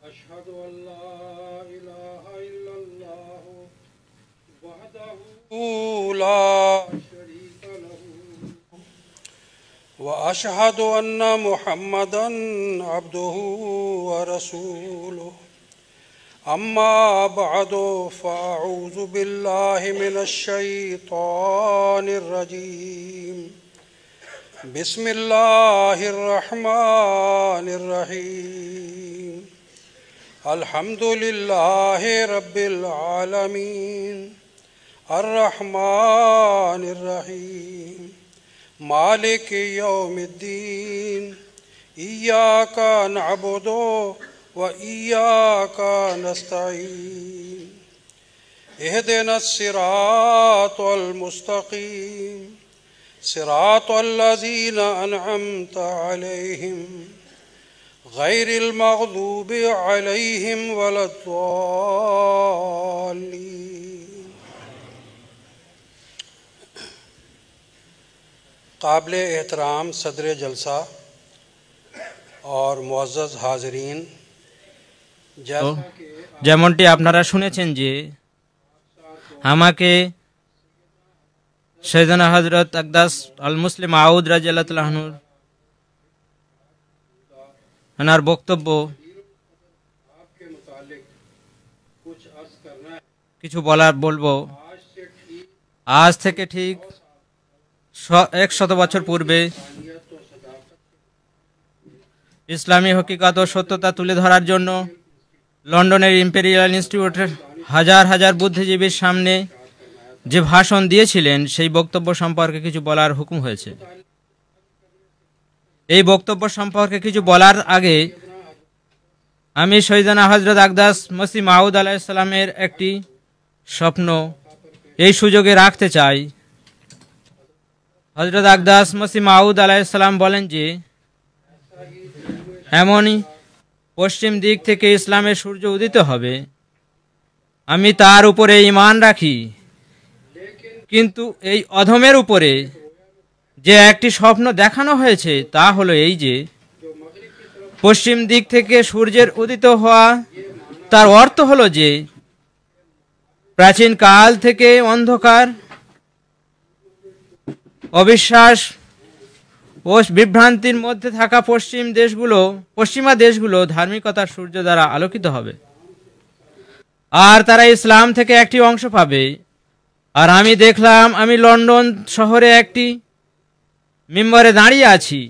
أشهد أن لا إله إلا الله وحده لا شريك له وأشهد أن محمدا عبده ورسوله أما بعد فأعوذ بالله من الشيطان الرجيم بسم الله الرحمن الرحيم الحمد لله رب العالمين الرحمن الرحيم مالك يوم الدين إياك نعبد وإياك نستعين اهدنا الصراط المستقيم صراط الذين أنعمت عليهم غير المغضوب عليهم ولا الضالين काबिल एहतराम सदर जलसा और मुअज़्ज़ज़ हाज़रीन, যেমনটি আপনারা শুনেছেন যে আমাকে সৈয়দনা হযরত আকদাস আল মুসলিম মাউদ রাদিয়াল্লাহু তাআলা আনহু ওনার বক্তব্য কিছু বলবো। আজ থেকে ঠিক 100 বছর পূর্বে ইসলামী হকিকত ও সত্যতা তুলে ধরার জন্য লন্ডনের ইম্পেরিয়াল ইনস্টিটিউটের হাজার হাজার বুদ্ধিজীবীর সামনে যে ভাষণ দিয়েছিলেন সেই বক্তব্য সম্পর্কে কিছু বলার হুকুম হয়েছে। এই বক্তব্য সম্পর্কে কিছু বলার আগে আমি সৈয়দনা হযরত আকদাস মসিহ মাউদ আলাইহিস সালামের একটি স্বপ্ন এই সুযোগে রাখতে চাই। হযরত আকদাস মসিহ মাউদ আলাইহিস সালাম বলেন যে এমনই পশ্চিম দিক থেকে ইসলামের সূর্য উদিত হবে, আমি তার উপরে ঈমান রাখি, কিন্তু এই অধমের উপরে যে একটি স্বপ্ন দেখানো হয়েছে তা হলো এই যে পশ্চিম দিক থেকে সূর্যের উদিত হওয়া, তার অর্থ হলো যে প্রাচীন কাল থেকে অন্ধকার, অবিশ্বাস ও বিভ্রান্তির মধ্যে থাকা পশ্চিমা দেশগুলো ধার্মিকতার সূর্য দ্বারা আলোকিত হবে আর তারা ইসলাম থেকে একটি অংশ পাবে। আর আমি দেখলাম আমি লন্ডন শহরে একটি মিম্বরে দাঁড়িয়ে আছি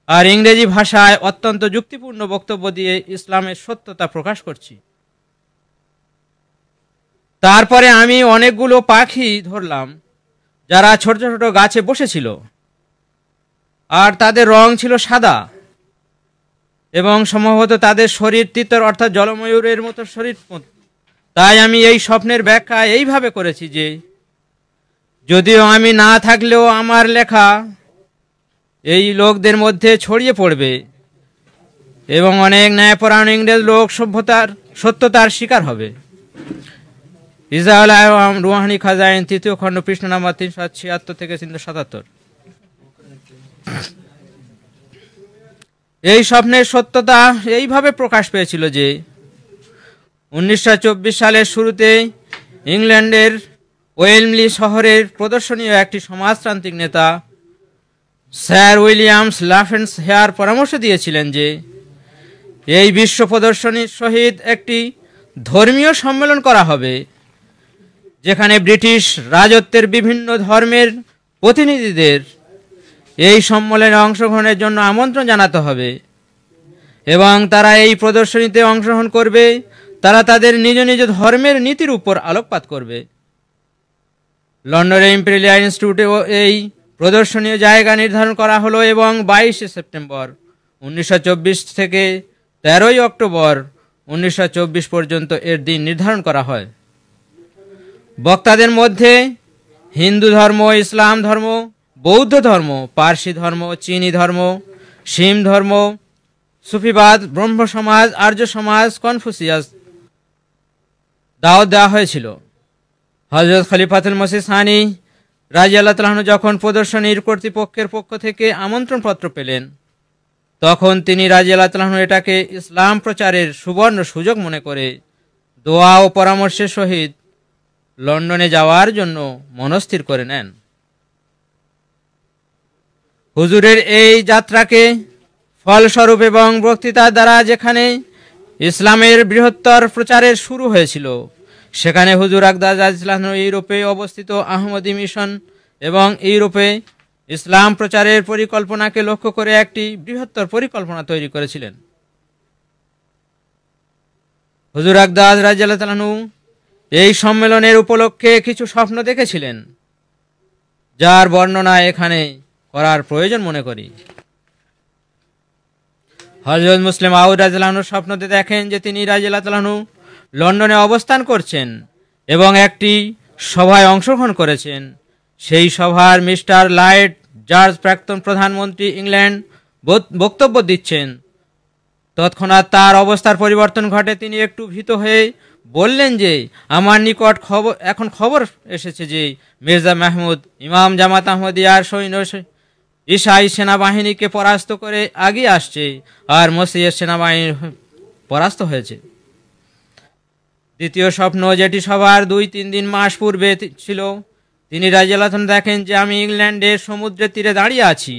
আর ইংরেজি ভাষায় অত্যন্ত যুক্তিপূর্ণ বক্তব্য দিয়ে ইসলামের সত্যতা প্রকাশ করছি। তারপরে আমি অনেকগুলো পাখি ধরলাম যারা ছোট ছোট গাছে বসেছিল আর তাদের রং ছিল সাদা এবং সম্ভবত তাদের শরীর তিতর অর্থাৎ জলময়ূরের মতো শরীর। তাই আমি এই স্বপ্নের ব্যাখ্যা এইভাবে করেছি যে যদিও আমি না থাকলেও আমার লেখা এই লোকদের মধ্যে ছড়িয়ে পড়বে এবং অনেক ন্যায়পরায়ণ ইংরেজ লোক সত্যতার শিকার হবে। ইজাউল আওয়াম রুহানি খাজাইন ৩য় খণ্ড পৃষ্ঠা নাম্বার ৩৭৬ থেকে ৩৭৭। এই স্বপ্নের সত্যতা এইভাবে প্রকাশ পেয়েছিল যে 1924 সালের শুরুতে ইংল্যান্ডের ওয়েলমলি শহরের প্রদর্শনীয় একটি সমাজতান্ত্রিক নেতা স্যার উইলিয়ামস লাফেন্স হেয়ার পরামর্শ দিয়েছিলেন যে এই বিশ্ব প্রদর্শনীর সহিত একটি ধর্মীয় সম্মেলন করা হবে যেখানে ব্রিটিশ রাজত্বের বিভিন্ন ধর্মের প্রতিনিধিদের এই সম্মেলনে অংশগ্রহণের জন্য আমন্ত্রণ জানাতে হবে এবং তারা এই প্রদর্শনীতে অংশগ্রহণ করবে। তারা তাদের নিজ নিজ ধর্মের নীতির উপর আলোকপাত করবে। লন্ডনের ইম্পেরিয়াল ইনস্টিটিউটে এই প্রদর্শনীয় জায়গা নির্ধারণ করা হলো এবং 22 সেপ্টেম্বর 1924 থেকে 13 অক্টোবর 1924 পর্যন্ত এর দিন নির্ধারণ করা হয়। বক্তাদের মধ্যে হিন্দু ধর্ম, ইসলাম ধর্ম, বৌদ্ধ ধর্ম, পার্সি ধর্ম, চীনী ধর্ম, শিম ধর্ম, সুফিবাদ, ব্রহ্ম সমাজ, আর্য সমাজ, কনফুসিয়াস দাওয়াত দেওয়া হয়েছিল। হযরত খলিফাতুল মসিহ সানি রাদিয়াল্লাহু তাআলা আনহু যখন প্রদর্শনীর কর্তৃপক্ষের পক্ষ থেকে আমন্ত্রণ পত্র পেলেন তখন তিনি রাদিয়াল্লাহু তাআলা আনহু এটাকে ইসলাম প্রচারের সুবর্ণ সুযোগ মনে করে দোয়া ও পরামর্শের সহিত লন্ডনে যাওয়ার জন্য মনস্থির করে নেন। হুজুরের এই যাত্রাকে ফলস্বরূপ এবং বক্তৃতার দ্বারা যেখানে ইসলামের বৃহত্তর প্রচারের শুরু হয়েছিল, সেখানে হুজুর আকদাস রাদিয়াল্লাহু আনহু ইউরোপে অবস্থিত আহমদী মিশন এবং ইউরোপে ইসলাম প্রচারের পরিকল্পনাকে লক্ষ্য করে একটি বৃহত্তর পরিকল্পনা তৈরি করেছিলেন। হুজুর আকদাস রাদিয়াল্লাহু আনহু এই সম্মেলনের উপলক্ষে কিছু স্বপ্ন দেখেছিলেন, যার বর্ণনা এখানে করার প্রয়োজন মনে করি। হযরত মুসলিম মাউদ রাদিয়াল্লাহু আনহু স্বপ্নতে দেখেন যে তিনি রাদিয়াল্লাহু আনহু লন্ডনে অবস্থান করছেন এবং একটি সভায় অংশগ্রহণ করেছেন। সেই সভার মিস্টার লাইট জর্জ, প্রাক্তন প্রধানমন্ত্রী ইংল্যান্ড, বক্তব্য দিচ্ছেন। তৎক্ষণাৎ তার অবস্থার পরিবর্তন ঘটে। তিনি একটু ভীত হয়ে বললেন যে আমার নিকট এখন খবর এসেছে যে মির্জা মাহমুদ ইমাম জামাত আহমদিয়ার সৈন্য ঈসাই সেনাবাহিনীকে পরাস্ত করে আগিয়ে আসছে আর মসিহের সেনাবাহিনী পরাস্ত হয়েছে। দ্বিতীয় স্বপ্ন, যেটি সবার 2-3 মাস পূর্বে ছিল, তিনি রাদিয়াল্লাহু আনহু দেখেন যে আমি ইংল্যান্ডের সমুদ্রের তীরে দাঁড়িয়ে আছি,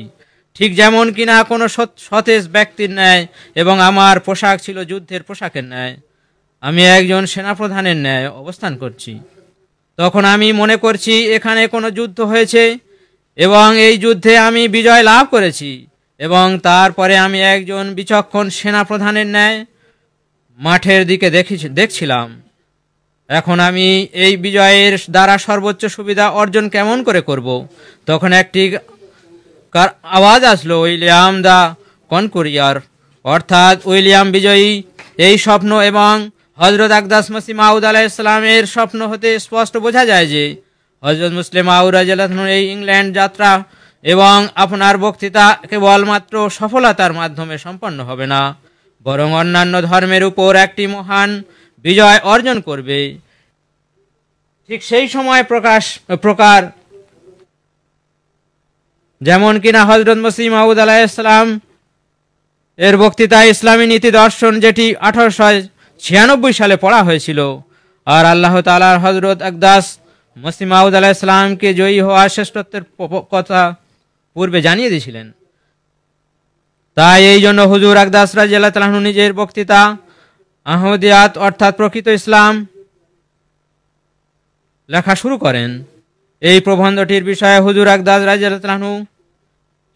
ঠিক যেমন কিনা কোনো সতেজ ব্যক্তির ন্যায়, এবং আমার পোশাক ছিল যুদ্ধের পোশাকের ন্যায়। আমি একজন সেনাপ্রধানের ন্যায় অবস্থান করছি। তখন আমি মনে করছি এখানে কোনো যুদ্ধ হয়েছে এবং এই যুদ্ধে আমি বিজয় লাভ করেছি, এবং তারপরে আমি একজন বিচক্ষণ সেনাপ্রধানের ন্যায় মাঠের দিকে দেখছিলাম। এখন আমি এই বিজয়ের দ্বারা সর্বোচ্চ সুবিধা অর্জন কেমন করে করব? তখন একটি আওয়াজ আসলো, উইলিয়াম দা কনকুরিয়ার, অর্থাৎ উইলিয়াম বিজয়ী। এই স্বপ্ন এবং হযরত আকদাস মসিহ মাউদ আলাইহিস সালামের স্বপ্ন হতে স্পষ্ট বোঝা যায় যে হযরত মুসলিম মাউদ রাদিয়াল্লাহু আনহু এই ইংল্যান্ড যাত্রা এবং আপনার বক্তৃতা কেবলমাত্র সফলতার মাধ্যমে সম্পন্ন হবে না, বরং অন্যান্য ধর্মের উপর একটি মহান বিজয় অর্জন করবে। ঠিক সেই সময় প্রকার যেমন কিনা হযরত মসিহ মাউদ আলাইহিস সালাম এর বক্তৃতা ইসলামী নীতি দর্শন, যেটি 1896 সালে পড়া হয়েছিল, আর আল্লাহ তাআলা হযরত আকদাস মসিহ মাউদ আলাইহিস সালামকে জয়ী হওয়ার শ্রেষ্ঠত্বের কথা পূর্বে জানিয়ে দিয়েছিলেন। তাই এই জন্য হুজুর আকদাস রাদিয়াল্লাহু তাআলা আনহু নিজের বক্তৃতা আহমদিয়াত অর্থাৎ প্রকৃত ইসলাম লেখা শুরু করেন। এই প্রবন্ধটির বিষয়ে হুজুর আকদাস রাদিয়াল্লাহু তাআলা আনহু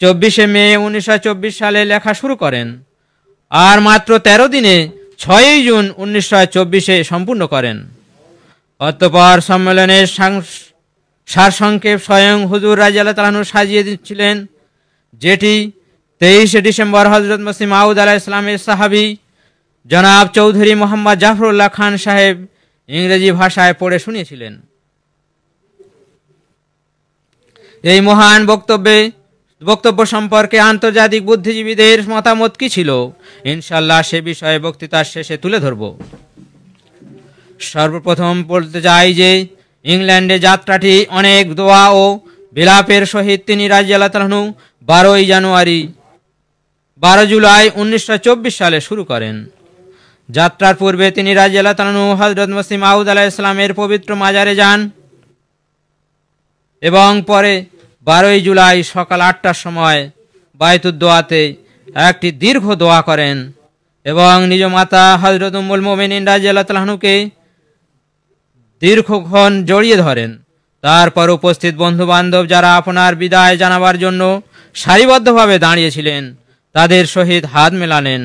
24 মে 1924 সালে লেখা শুরু করেন আর মাত্র 13 দিনে 6 জুন 1924 সম্পূর্ণ করেন। অতঃপর সম্মেলনের সারসংক্ষেপ স্বয়ং হুজুর রাদিয়াল্লাহু তাআলা আনহু সাজিয়ে দিচ্ছিলেন, যেটি 23 ডিসেম্বর হযরত মসিহ মাউদ আলাইহিস সালামের সাহাবী জনাব চৌধুরী মোহাম্মদ জাফরুল্লাহ খান সাহেব ইংরেজি ভাষায় পড়ে শুনিয়েছিলেন। এই মহান বক্তব্য সম্পর্কে আন্তর্জাতিক বুদ্ধিজীবীদের মতামত কি ছিল, ইনশাআল্লাহ সে বিষয়ে বক্তৃতার শেষে তুলে ধরব। সর্বপ্রথম বলতে চাই যে ইংল্যান্ডে যাত্রাটি অনেক দোয়া ও বিলাপের সহিত তিনি রাদিয়াল্লাহু তাআলা আনহু 12 জুলাই 1924 সালে শুরু করেন। যাত্রার পূর্বে তিনি রাদিয়াল্লাহু তাআলা আনহু হযরত মসিহ মাউদ আলাইহিস সালামের পবিত্র মাজারে যান এবং পরে 12 জুলাই সকাল 8টার সময় বায়তুদ দোয়াতে একটি দীর্ঘ দোয়া করেন এবং নিজ মাতা হযরত উম্মুল মুমিনিন রাদিয়াল্লাহু তাআলা আনহুকে দীর্ঘক্ষণ জড়িয়ে ধরেন। তারপর উপস্থিত বন্ধু বান্ধব যারা আপনার বিদায় জানাবার জন্য সারিবদ্ধভাবে দাঁড়িয়েছিলেন তাদের সহিত হাত মেলালেন।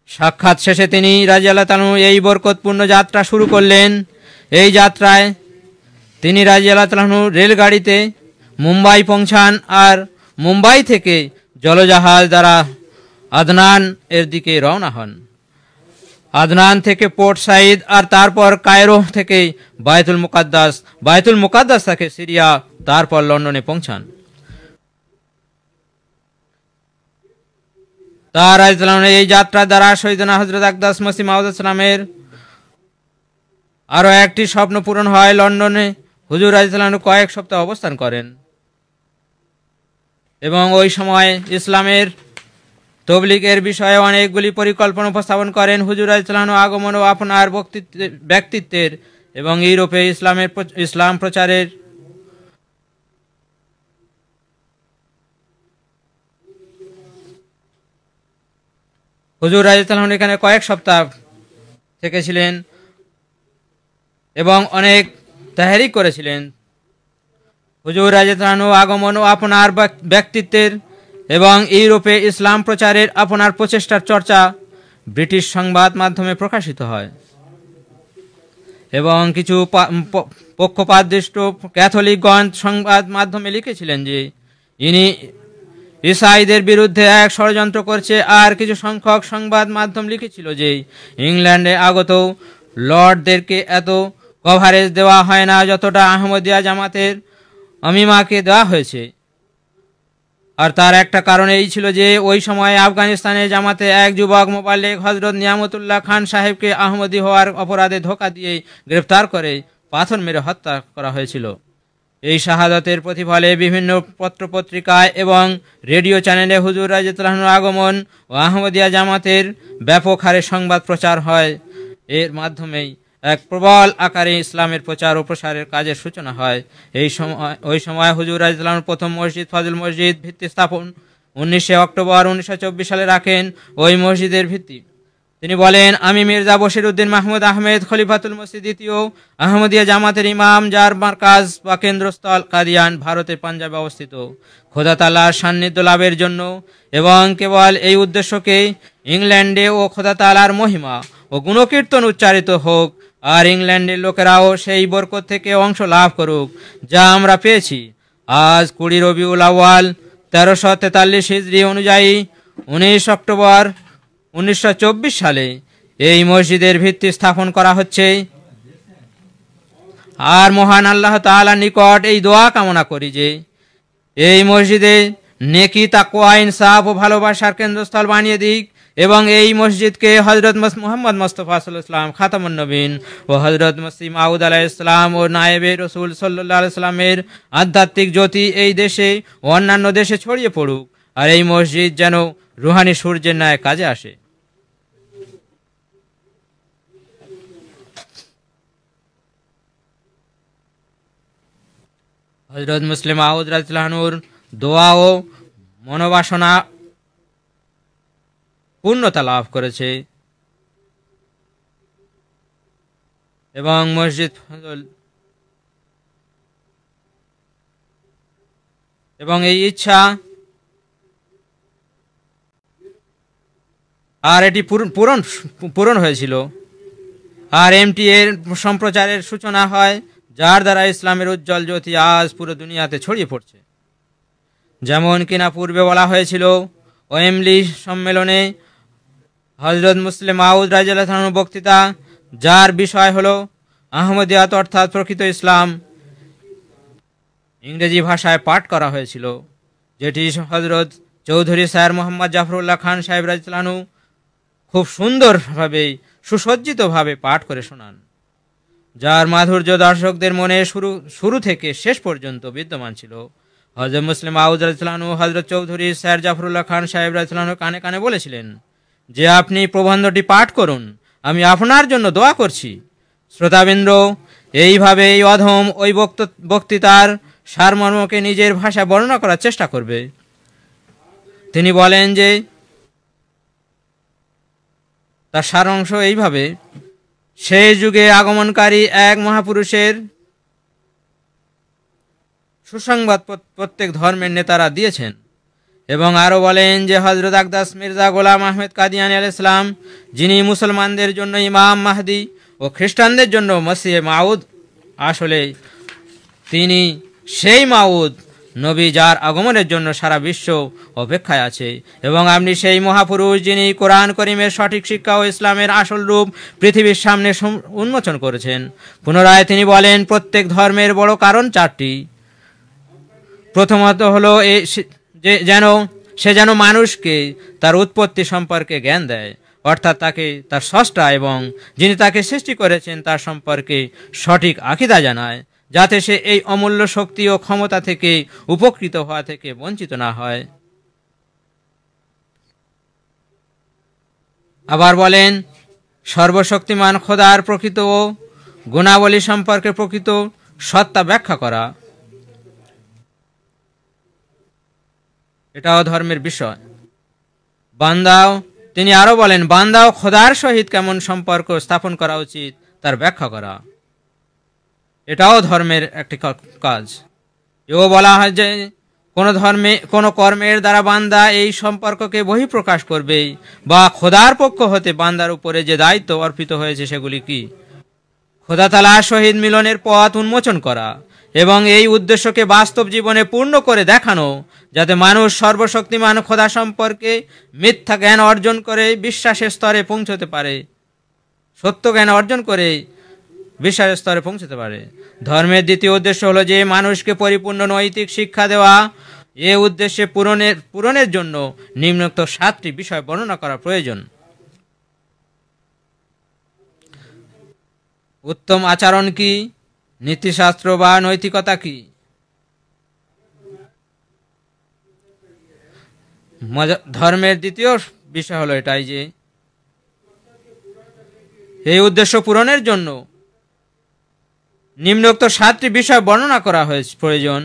সাক্ষাৎ শেষে তিনি রাদিয়াল্লাহু তাআলা আনহু এই বরকতপূর্ণ যাত্রা শুরু করলেন। এই যাত্রায় তিনি রাদিয়াল্লাহু তাআলা আনহু রেলগাড়িতে মুম্বাই পৌঁছান আর মুম্বাই থেকে জলজাহাজ দ্বারা আদনান এর দিকে রওনা হন। আদনান থেকে পোর্ট সাইদ আর তারপর কায়রো থেকে বায়তুল মুকাদ্দাস থেকে সিরিয়া, তারপর লন্ডনে পৌঁছান। তার এই যাত্রা দ্বারা সৈয়দনা হযরত আকদাস মসিহ মাউদ আলাইহিস সালামের আরো একটি স্বপ্ন পূরণ হয়। লন্ডনে হুজুর রাদিয়াল্লাহু তাআলা কয়েক সপ্তাহ অবস্থান করেন। এবং ওই সময় ইসলামের তবলিগের বিষয়ে অনেকগুলি পরিকল্পনা উপস্থাপন করেন। হুজুর রাদিয়াল্লাহু আনহু আগমন ও আপনার ব্যক্তিত্বের এবং ইউরোপে ইসলাম প্রচারের হুজুর রাদিয়াল্লাহু আনহু এখানে কয়েক সপ্তাহ থেকেছিলেন এবং অনেক তাহরিক করেছিলেন। হুজুর রাদিয়াল্লাহু আনহু আগমন ও আপনার ব্যক্তিত্বের এবং ইউরোপে ইসলাম প্রচারের আপনার প্রচেষ্টার চর্চা ব্রিটিশ সংবাদ মাধ্যমে প্রকাশিত হয় এবং কিছু পক্ষপাতদুষ্ট ক্যাথলিকগণ সংবাদ মাধ্যমে লিখেছিলেন যে ইনি ইসাইদের বিরুদ্ধে এক ষড়যন্ত্র করছে। আর কিছু সংখ্যক সংবাদ মাধ্যম লিখেছিল যে ইংল্যান্ডে আগত লর্ডদেরকে এত কভারেজ দেওয়া হয় না যতটা আহমদিয়া জামাতের আমিমাকে দেওয়া হয়েছে। আর তার একটা কারণ এই ছিল যে ওই সময় আফগানিস্তানে জামাতে এক যুবক মোবাল্লিগ হজরত নিয়ামতুল্লাহ খান সাহেবকে আহমদি হওয়ার অপরাধে ধোঁকা দিয়ে গ্রেফতার করে পাথর মেরে হত্যা করা হয়েছিল। এই শাহাদাতের প্রতিফলে বিভিন্ন পত্রপত্রিকায় এবং রেডিও চ্যানেলে হুজুর রাদিয়াল্লাহু আনহুর আগমন ও আহমদিয়া জামাতের ব্যাপক হারে সংবাদ প্রচার হয়। এর মাধ্যমেই এক প্রবল আকারে ইসলামের প্রচার ও প্রসারের কাজের সূচনা হয়। ওই সময় হুজুর রাদিয়াল্লাহু আনহু প্রথম মসজিদ ফজল মসজিদ ভিত্তি স্থাপন 19 অক্টোবর 1924 সালে রাখেন। ওই মসজিদের ভিত্তি তিনি বলেন, আমি মির্জা বশির উদ্দিন মাহমুদ আহমেদ খলিফাতুল মসজিদ দ্বিতীয় আহমদিয়া জামাতের ইমাম, যার মার্কাজ বা কেন্দ্রস্থল কাদিয়ান, ভারতের পাঞ্জাবে অবস্থিত। খোদা তাআলার সান্নিধ্য লাভের জন্য এবং কেবল এই উদ্দেশ্যকে ইংল্যান্ডে ও খোদা তাআলার মহিমা ও গুণকীর্তন উচ্চারিত হোক আর ইংল্যান্ডের লোকেরাও সেই বরকত থেকে অংশ লাভ করুক যা আমরা পেয়েছি। আজ 20 রবিউল আউয়াল 1343 হিজরি অনুযায়ী 19 অক্টোবর 1924 সালে এই মসজিদের ভিত্তি স্থাপন করা হচ্ছে। আর মহান আল্লাহ তাআলার নিকট এই দোয়া কামনা করি যে এই মসজিদে নেকি, তাকওয়া, ইনসাফ ও ভালোবাসার কেন্দ্রস্থল বানিয়ে দিক এবং এই মসজিদকে হযরত মুহাম্মদ মুস্তাফা সাল্লাল্লাহু আলাইহি ওয়াসাল্লাম খাতামুন নবীন ও হযরত মসিহ মাউদ আলাইহিস সালাম ও নায়েবে রাসূল সাল্লাল্লাহু আলাইহি ওয়াসাল্লামের আধ্যাত্মিক জ্যোতি এই দেশে ও অন্যান্য দেশে ছড়িয়ে পড়ুক আর এই মসজিদ যেন রুহানি সূর্যের ন্যায় কাজে আসে। হযরত মুসলিম মাউদ রাদিয়াল্লাহু আনহুর দোয়া ও মনোবাসনা পূর্ণতা লাভ করেছে এবং মসজিদ এবং এই ইচ্ছা আর এটি পূরণ হয়েছিল। আর এমটি এর সম্প্রচারের সূচনা হয়, যার দ্বারা ইসলামের উজ্জ্বল জ্যোতি আজ পুরো দুনিয়াতে ছড়িয়ে পড়ছে। যেমন কিনা পূর্বে বলা হয়েছিল, ওয়েমলি সম্মেলনে হযরত মুসলিম মাউদ রাদিয়াল্লাহু আনহু বক্তৃতা, যার বিষয় হলো আহমদিয়াত অর্থাৎ প্রকৃত ইসলাম, ইংরেজি ভাষায় পাঠ করা হয়েছিল, যেটি হযরত চৌধুরী স্যার মোহাম্মদ জাফরুল্লাহ খান সাহেব রাদিয়াল্লাহু আনহু খুব সুন্দরভাবে সুসজ্জিতভাবে পাঠ করে শোনান, যার মাধুর্য দর্শকদের মনে শুরু থেকে শেষ পর্যন্ত বিদ্যমান ছিল। হযরত মুসলিম মাউদ রাদিয়াল্লাহু আনহু হযরত চৌধুরী স্যার জাফরুল্লাহ খান সাহেব রাদিয়াল্লাহু আনহু কানে কানে বলেছিলেন যে আপনি প্রবন্ধটি পাঠ করুন, আমি আপনার জন্য দোয়া করছি। শ্রোতাবৃন্দ এইভাবে এই অধম ওই বক্তৃতার সারমর্মকে নিজের ভাষায় বর্ণনা করার চেষ্টা করবে। তিনি বলেন যে তার সারাংশ এইভাবে, সেই যুগে আগমনকারী এক মহাপুরুষের সুসংবাদ প্রত্যেক ধর্মের নেতারা দিয়েছেন এবং আরও বলেন যে হযরত আকদাস মির্জা গোলাম আহমেদ কাদিয়ানী আলাইহিস সালাম, যিনি মুসলমানদের জন্য ইমাম মাহদি ও খ্রিস্টানদের জন্য মসিহ মাউদ, আসলে তিনি সেই মাউদ নবী যার আগমনের জন্য সারা বিশ্ব অপেক্ষায় আছে এবং আপনি সেই মহাপুরুষ যিনি কোরআন করিমের সঠিক শিক্ষা ও ইসলামের আসল রূপ পৃথিবীর সামনে উন্মোচন করেছেন। পুনরায় তিনি বলেন, প্রত্যেক ধর্মের বড় কারণ 4টি। প্রথমত হলো সে যেন মানুষকে তার উৎপত্তি সম্পর্কে জ্ঞান দেয়, অর্থাৎ তাকে তার স্রষ্টা এবং যিনি তাকে সৃষ্টি করেছেন তার সম্পর্কে সঠিক আকীদা জানায়। যাতে সে এই অমূল্য শক্তি ও ক্ষমতা থেকে উপকৃত হওয়া থেকে বঞ্চিত না হয়। আবার বলেন, সর্বশক্তিমান খোদার প্রকৃত ও গুণাবলী সম্পর্কে প্রকৃত সত্তা ব্যাখ্যা করা, এটাও ধর্মের বিষয়। তিনি আরো বলেন, বান্দা ও খোদার সহিত কেমন সম্পর্ক স্থাপন করা উচিত তার ব্যাখ্যা করা, এটাও ধর্মের একটি কাজ। এও বলা হয় যে কোন কর্মের দ্বারা বান্দা এই সম্পর্ককে বহিঃপ্রকাশ করবে, বা খোদার পক্ষ হতে বান্দার উপরে যে দায়িত্ব অর্পিত হয়েছে সেগুলি কি? খোদা তাআলার সহিত মিলনের পথ উন্মোচন করা এবং এই উদ্দেশ্যকে বাস্তব জীবনে পূর্ণ করে দেখানো, যাতে মানুষ সর্বশক্তিমান খোদা সম্পর্কে মিথ্যা জ্ঞান অর্জন করে বিশ্বাসের স্তরে পৌঁছতে পারে, সত্য জ্ঞান অর্জন করে বিশ্বাসের স্তরে পৌঁছতে পারে। ধর্মের দ্বিতীয় উদ্দেশ্য হলো যে মানুষকে পরিপূর্ণ নৈতিক শিক্ষা দেওয়া। এ উদ্দেশ্যে পূরণের জন্য নিম্নোক্ত 7টি বিষয় বর্ণনা করা প্রয়োজন। উত্তম আচরণ কি? নীতিশাস্ত্র বা নৈতিকতা কি? ধর্মের দ্বিতীয় বিষয় হলো এটাই যে এই উদ্দেশ্য পূরণের জন্য নিম্নোক্ত 7টি বিষয় বর্ণনা করা হয়েছে প্রয়োজন।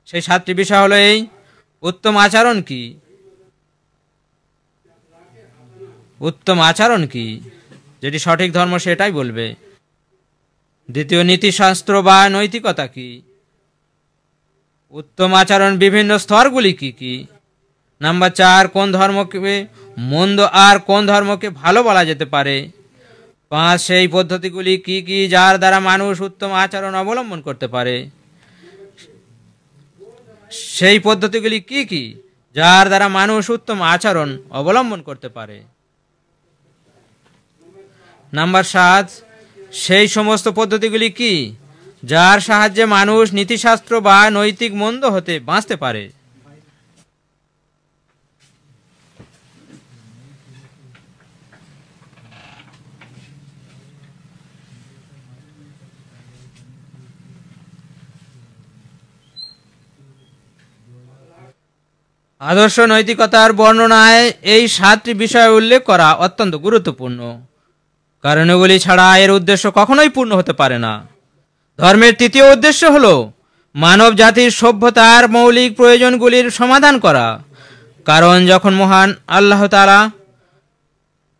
সেই 7টি বিষয় হলো এই: উত্তম আচরণ কি? উত্তম আচরণ কি? যেটি সঠিক ধর্ম সেটাই বলবে। দ্বিতীয়, নীতিশাস্ত্র বা নৈতিকতা কি? উত্তম আচরণ বিভিন্ন স্তরগুলি কি কি? নাম্বার 4, কোন ধর্মকে মন্দ আর কোন ধর্মকে ভালো বলা যেতে পারে? 5, সেই পদ্ধতিগুলি কি কি যার দ্বারা মানুষ উত্তম আচরণ অবলম্বন করতে পারে? সেই পদ্ধতিগুলি কি কি যার দ্বারা মানুষ উত্তম আচরণ অবলম্বন করতে পারে? নাম্বার 7, সেই সমস্ত পদ্ধতিগুলি কি যার সাহায্যে মানুষ নীতিশাস্ত্র বা নৈতিক মন্দ হতে বাঁচতে পারে? আদর্শ নৈতিকতার বর্ণনায় এই 7টি বিষয় উল্লেখ করা অত্যন্ত গুরুত্বপূর্ণ, কারণ এগুলি ছাড়া এর উদ্দেশ্য কখনোই পূর্ণ হতে পারে না। ধর্মের তৃতীয় উদ্দেশ্য হল মানব জাতির সভ্যতার মৌলিক প্রয়োজনগুলির সমাধান করা, কারণ যখন মহান আল্লাহ তাআলা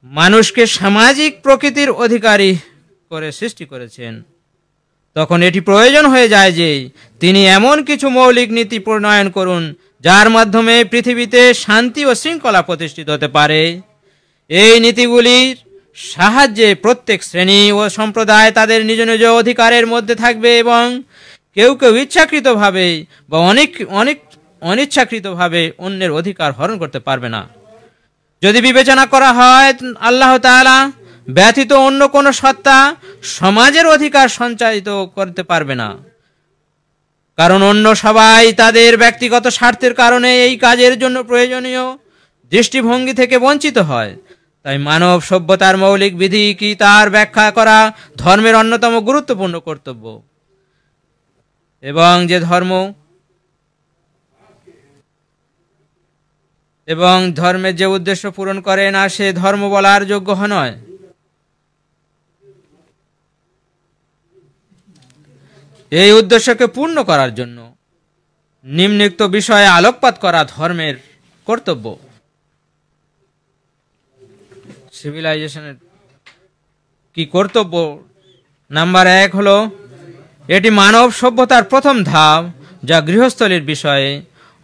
মানুষকে সামাজিক প্রকৃতির অধিকারী করে সৃষ্টি করেছেন, তখন এটি প্রয়োজন হয়ে যায় যে তিনি এমন কিছু মৌলিক নীতি প্রণয়ন করুন যার মাধ্যমে পৃথিবীতে শান্তি ও শৃঙ্খলা প্রতিষ্ঠিত হতে পারে। এই নীতিগুলির সাহায্যে প্রত্যেক শ্রেণী ও সম্প্রদায় তাদের নিজ নিজ অধিকারের মধ্যে থাকবে এবং কেউ কেউ ইচ্ছাকৃতভাবে বা অনিচ্ছাকৃতভাবে অন্যের অধিকার হরণ করতে পারবে না। যদি বিবেচনা করা হয়, আল্লাহ তাআলা ব্যতীত অন্য কোনো সত্তা সমাজের অধিকার সঞ্চালিত করতে পারবে না, কারণ অন্য সবাই তাদের ব্যক্তিগত স্বার্থের কারণে এই কাজের জন্য প্রয়োজনীয় দৃষ্টিভঙ্গি থেকে বঞ্চিত হয়। তাই মানব সভ্যতার মৌলিক বিধি কি তার ব্যাখ্যা করা ধর্মের অন্যতম গুরুত্বপূর্ণ কর্তব্য, এবং ধর্মের যে উদ্দেশ্য পূরণ করে না সে ধর্ম বলার যোগ্য নয়। এই উদ্দেশ্যকে পূর্ণ করার জন্য নিম্নোক্ত বিষয়ে আলোকপাত করা ধর্মের কর্তব্য। সিভিলাইজেশনের কি কর্তব্য? নাম্বার 1 হলো এটি মানব সভ্যতার প্রথম ধাপ, যা গৃহস্থলীর বিষয়ে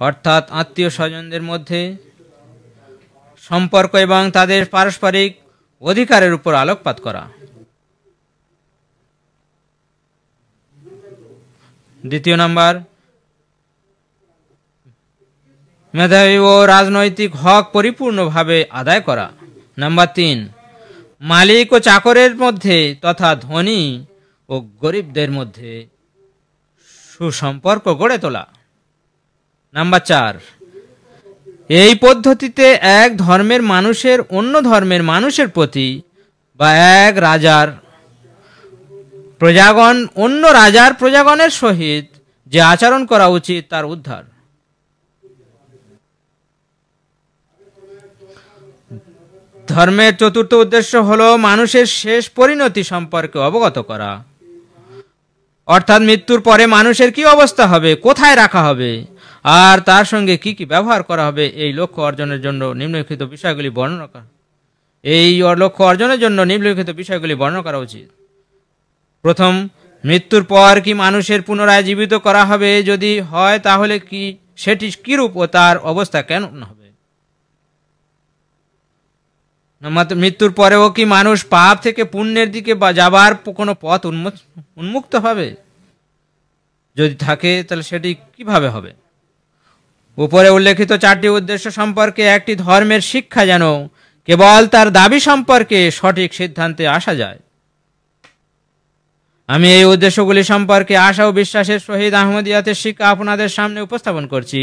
অর্থাৎ আত্মীয় স্বজনদের মধ্যে সম্পর্ক এবং তাদের পারস্পরিক অধিকারের উপর আলোকপাত করা। দ্বিতীয় নাম্বার, মেধাবী ও রাজনৈতিক হক পরিপূর্ণভাবে আদায় করা। নাম্বার 3, মালিক ও চাকরের মধ্যে তথা ধনী ও গরিবদের মধ্যে সুসম্পর্ক গড়ে তোলা। নাম্বার 4, এই পদ্ধতিতে এক ধর্মের মানুষের অন্য ধর্মের মানুষের প্রতি বা এক রাজার প্রজাগণ অন্য রাজার প্রজাগণের সহিত যে আচরণ করা উচিত তার উদ্ধার। ধর্মের চতুর্থ উদ্দেশ্য হল মানুষের শেষ পরিণতি সম্পর্কে অবগত করা, অর্থাৎ মৃত্যুর পরে মানুষের কি অবস্থা হবে, কোথায় রাখা হবে, আর তার সঙ্গে কি কি ব্যবহার করা হবে। এই লক্ষ্য অর্জনের জন্য নিম্নলিখিত বিষয়গুলি বর্ণনা করা উচিত। প্রথম, মৃত্যুর পর কি মানুষের পুনরায় জীবিত করা হবে, যদি হয় তাহলে কি সেটি কিরূপ ও তার অবস্থা কেমন হবে। মৃত্যুর পরেও কি মানুষ পাপ থেকে পুণ্যের দিকে যাবার কোনো পথ উন্মুক্ত হবে, যদি থাকে তাহলে সেটি কিভাবে হবে। উপরে উল্লেখিত চারটি উদ্দেশ্য সম্পর্কে একটি ধর্মের শিক্ষা যেন কেবল তার দাবি সম্পর্কে সঠিক সিদ্ধান্তে আসা যায়। আমি এই উদ্দেশ্যগুলি সম্পর্কে আশা ও বিশ্বাসের সহিত আহমদিয়াতের শিক্ষা আপনাদের সামনে উপস্থাপন করছি।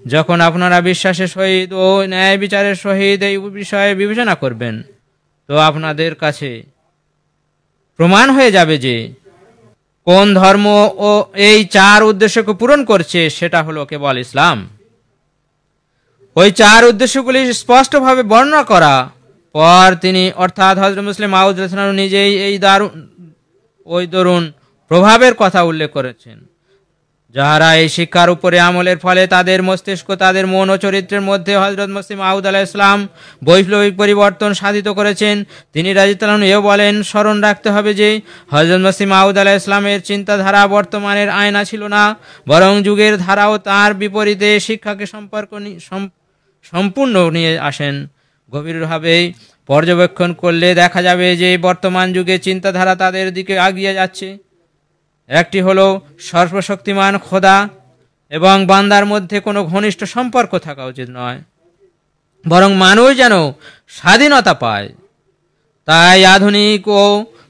যখন আপনারা বিশ্বাসের সহিত ও ন্যায় বিচারের সহিত এই বিষয়ে বিবেচনা করবেন, তো আপনাদের কাছে প্রমাণ হয়ে যাবে যে কোন ধর্ম ও এই চার উদ্দেশ্যকে পূরণ করছে, সেটা হলো কেবল ইসলাম। ওই চার উদ্দেশ্যগুলি স্পষ্টভাবে বর্ণনা করা পর তিনি অর্থাৎ হযরত মুসলিম মাউদ রাদিয়াল্লাহু আনহু নিজেই এই দরুন প্রভাবের কথা উল্লেখ করেছেন, যাহারা এই শিক্ষার উপরে আমলের ফলে তাদের মস্তিষ্ক, তাদের মন ও চরিত্রের মধ্যে হযরত মুসলিম মাউদ আলাইহিস সালাম বৈপ্লবিক পরিবর্তন সাধিত করেছেন। তিনি রাদিয়াল্লাহু আনহু এও বলেন, স্মরণ রাখতে হবে যে হযরত মুসলিম মাউদ আলাইহিস সালামের চিন্তাধারা বর্তমানের আয়না ছিল না, বরং যুগের ধারাও তার বিপরীতে শিক্ষাকে সম্পূর্ণ নিয়ে আসেন। গভীরভাবে পর্যবেক্ষণ করলে দেখা যাবে যে বর্তমান যুগে চিন্তাধারা তাদের দিকে এগিয়ে যাচ্ছে। একটি হলো সর্বশক্তিমান খোদা এবং বান্দার মধ্যে কোনো ঘনিষ্ঠ সম্পর্ক থাকা উচিত নয়, বরং মানুষ যেন স্বাধীনতা পায়। তাই আধুনিক ও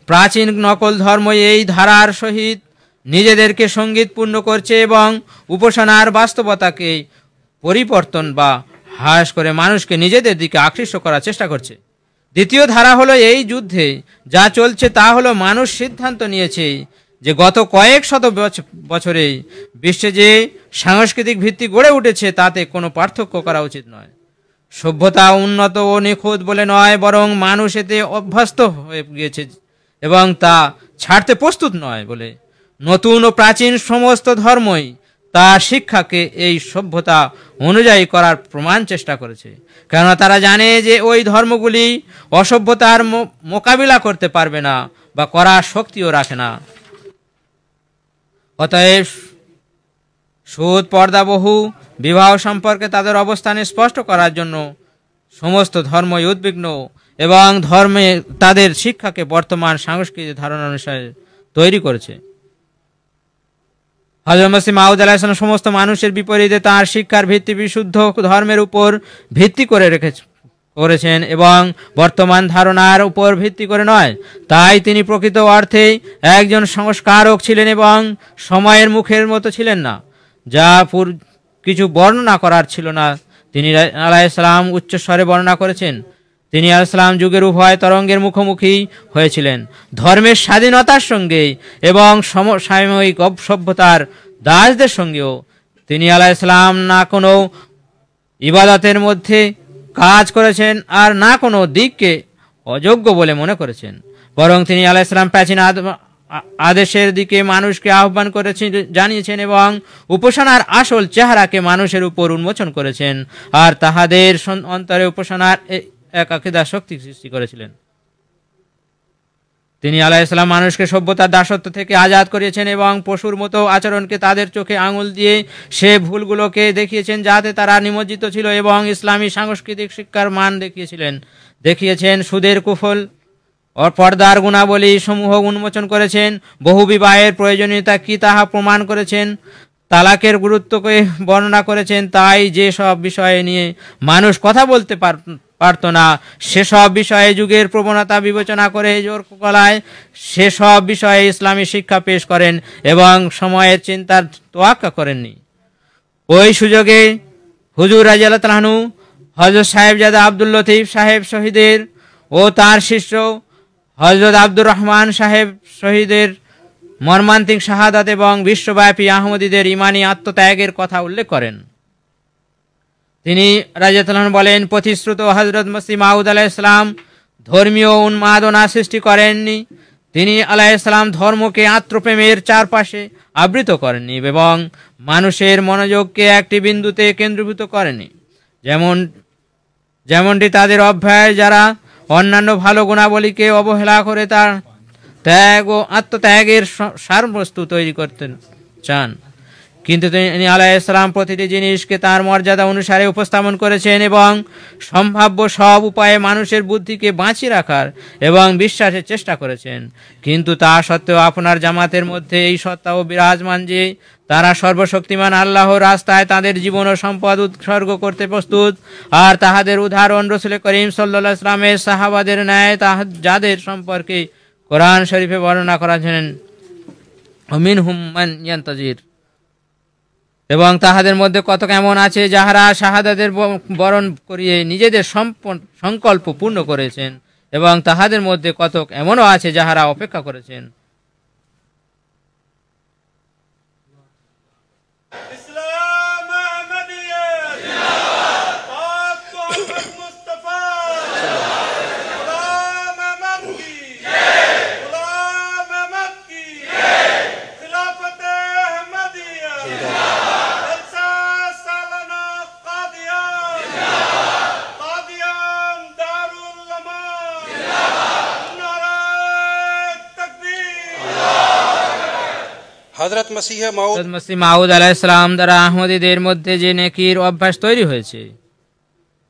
প্রাচীন নকল ধর্ম এই ধারার সহিত নিজেদেরকে সঙ্গীতপূর্ণ করছে এবং উপাসনার বাস্তবতাকে পরিবর্তন বা হ্রাস করে মানুষকে নিজেদের দিকে আকৃষ্ট করার চেষ্টা করছে। দ্বিতীয় ধারা হলো এই যুদ্ধে যা চলছে তা হলো মানুষ সিদ্ধান্ত নিয়েছে যে গত কয়েক শত বছরে বিশ্বে যে সাংস্কৃতিক ভিত্তি গড়ে উঠেছে তাতে কোনো পার্থক্য করা উচিত নয়। সভ্যতা উন্নত ও নিখুঁত বলে নয়, বরং মানুষ এতে অভ্যস্ত হয়ে গিয়েছে এবং তা ছাড়তে প্রস্তুত নয় বলে নতুন ও প্রাচীন সমস্ত ধর্মই তার শিক্ষাকে এই সভ্যতা অনুযায়ী করার প্রমাণ চেষ্টা করেছে, কেননা তারা জানে যে ওই ধর্মগুলি অসভ্যতার মোকাবিলা করতে পারবে না বা করার শক্তিও রাখে না। অতএব সুদ, পর্দা, বহু বিবাহ সম্পর্কে তাদের অবস্থানে স্পষ্ট করার জন্য সমস্ত ধর্মই উদ্বিগ্ন এবং ধর্মে তাদের শিক্ষাকে বর্তমান সাংস্কৃতিক ধারণা অনুসারে তৈরি করেছে। হযরত মুসলিম মাউদ আলাইহিস সালাম সমস্ত মানুষের বিপরীতে তার শিক্ষার ভিত্তি বিশুদ্ধ ধর্মের উপর ভিত্তি করে করেছেন এবং বর্তমান ধারণার উপর ভিত্তি করে নয়। তাই তিনি প্রকৃত অর্থে একজন সংস্কারক ছিলেন এবং সময়ের মুখের মতো ছিলেন না, যা কিছু বর্ণনা করার ছিল না। তিনি আলাইহিস সালাম উচ্চস্বরে বর্ণনা করেছেন। তিনি আলাইহিস সালাম যুগের উভয় তরঙ্গের মুখোমুখি হয়েছিলেন, ধর্মের স্বাধীনতার সঙ্গে এবং সমসাময়িক সভ্যতার দাসদের সঙ্গেও। তিনি আলাইহিস সালাম না কোনো ইবাদতের মধ্যে কাজ করেছেন আর না কোনো দিককে অযোগ্য বলে মনে করেছেন, বরং তিনি আলাইহিস সালাম প্রাচীন আদেশের দিকে মানুষকে আহ্বান করেছেন, জানিয়েছেন এবং উপাসনার আসল চেহারাকে মানুষের উপর উন্মোচন করেছেন আর তাহাদের অন্তরে উপাসনার এক আকীদা শক্তি সৃষ্টি করেছিলেন। তিনি আলাইহিস সালাম মানুষকে সভ্যতার দাসত্ব থেকে আজাদ করিয়েছেন এবং পশুর মতো আচরণকে তাদের চোখে আঙুল দিয়ে সে ভুলগুলোকে দেখিয়েছেন যাতে তারা নিমজ্জিত ছিল এবং ইসলামী সাংস্কৃতিক শিক্ষার মান দেখিয়েছেন। সুদের কুফল ও পর্দার গুণাবলী সমূহ উন্মোচন করেছেন। বহু বিবাহের প্রয়োজনীয়তা কি তাহা প্রমাণ করেছেন। তালাকের গুরুত্বকে বর্ণনা করেছেন। তাই যে সব বিষয়ে নিয়ে মানুষ কথা বলতে পারত না সেসব বিষয়ে যুগের প্রবণতা বিবেচনা করে জোর গলায় সেসব বিষয়ে ইসলামী শিক্ষা পেশ করেন এবং সময়ের চিন্তার তোয়াক্কা করেননি। ওই সুযোগে হুজুর রাদিয়াল্লাহু তাআলা আনহু হযরত সাহেবজাদা আব্দুল লতিফ সাহেব শহীদের ও তার শিষ্য হযরত আব্দুর রহমান সাহেব শহীদের মর্মান্তিক শাহাদাত এবং বিশ্বব্যাপী আহমদীদের ইমানি আত্মত্যাগের কথা উল্লেখ করেন। তিনি রাদিয়াল্লাহু আনহু বলেন, প্রতিশ্রুত হযরত মসিহ মাউদ আলাইহিস সালাম ধর্মীয় উন্মাদনা সৃষ্টি করেননি। তিনি আলাইহিস সালাম ধর্মকে আত্মপ্রেমের চারপাশে আবৃত করেননি এবং মানুষের মনোযোগকে একটি বিন্দুতে কেন্দ্রীভূত করেননি। যেমনটি তাদের অভ্যাস, যারা অন্যান্য ভালো গুণাবলীকে অবহেলা করে তার ত্যাগ ও আত্মত্যাগের সারবস্তু তৈরি করতে চান। কিন্তু তিনি আলাইহিস সালাম প্রতিটি জিনিসকে তার মর্যাদা অনুসারে উপস্থাপন করেছেন এবং সম্ভাব্য সব উপায়ে মানুষের বুদ্ধিকে বাঁচিয়ে রাখার এবং বিশ্বাসের চেষ্টা করেছেন। কিন্তু তা সত্ত্বেও আপনার জামাতের মধ্যে এই সত্তাও বিরাজমান যে তারা সর্বশক্তিমান আল্লাহর রাস্তায় তাদের জীবন ও সম্পদ উৎসর্গ করতে প্রস্তুত, আর তাহাদের উদাহরণ রাসূল করিম সাল্লাল্লাহু আলাইহি ওয়াসাল্লামের সাহাবাদের ন্যায় যাদের সম্পর্কে কোরআন শরীফে বর্ণনা করেছেন, মিনহুম মান ইয়ান্তাজির, এবং তাহাদের মধ্যে কত কেমন আছে যাহারা শাহাদাতের বরণ করিয়ে নিজেদের সংকল্প পূর্ণ করেছেন, এবং তাহাদের মধ্যে কত এমনও আছে যাহারা অপেক্ষা করেছেন। হযরত মসিহ মাউদ আলাইহিস সালাম দ্বারা আহমদীদের মধ্যে যে নেকির অভ্যাস তৈরি হয়েছে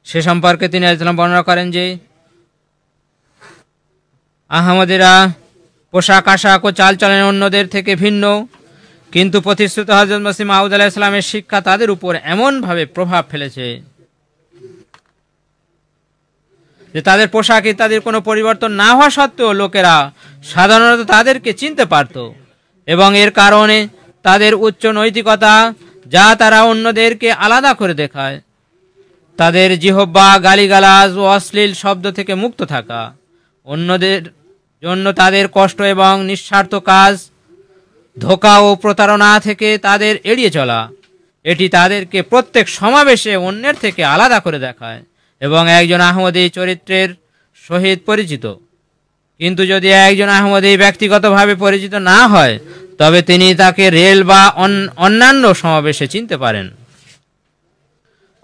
সে সম্পর্কে তিনি বর্ণনা করেন যে আহমদীরা পোশাক আশাক ও চালচলন অন্যদের থেকে ভিন্ন, কিন্তু প্রতিশ্রুত হযরত মসিহ মাউদ আলাইহিস সালামের শিক্ষা তাদের উপর এমনভাবে প্রভাব ফেলেছে যে তাদের পোশাক ইত্যাদির কোনো পরিবর্তন না হওয়া সত্ত্বেও লোকেরা সাধারণত তাদেরকে চিনতে পারত, এবং এর কারণে তাদের উচ্চ নৈতিকতা, যা তারা অন্যদেরকে আলাদা করে দেখায়, তাদের জিহ্বা গালিগালাজ ও অশ্লীল শব্দ থেকে মুক্ত থাকা, অন্যদের জন্য তাদের কষ্ট এবং নিঃস্বার্থ কাজ, ধোঁকা ও প্রতারণা থেকে তাদের এড়িয়ে চলা, এটি তাদেরকে প্রত্যেক সমাবেশে অন্যের থেকে আলাদা করে দেখায় এবং একজন আহমদী চরিত্রের সহিত পরিচিত। কিন্তু যদি একজন আহমদী ব্যক্তিগতভাবে পরিচিত না হয় তবে তিনি তাকে রেল বা অন্যান্য সমাবেশে চিনতে পারেন।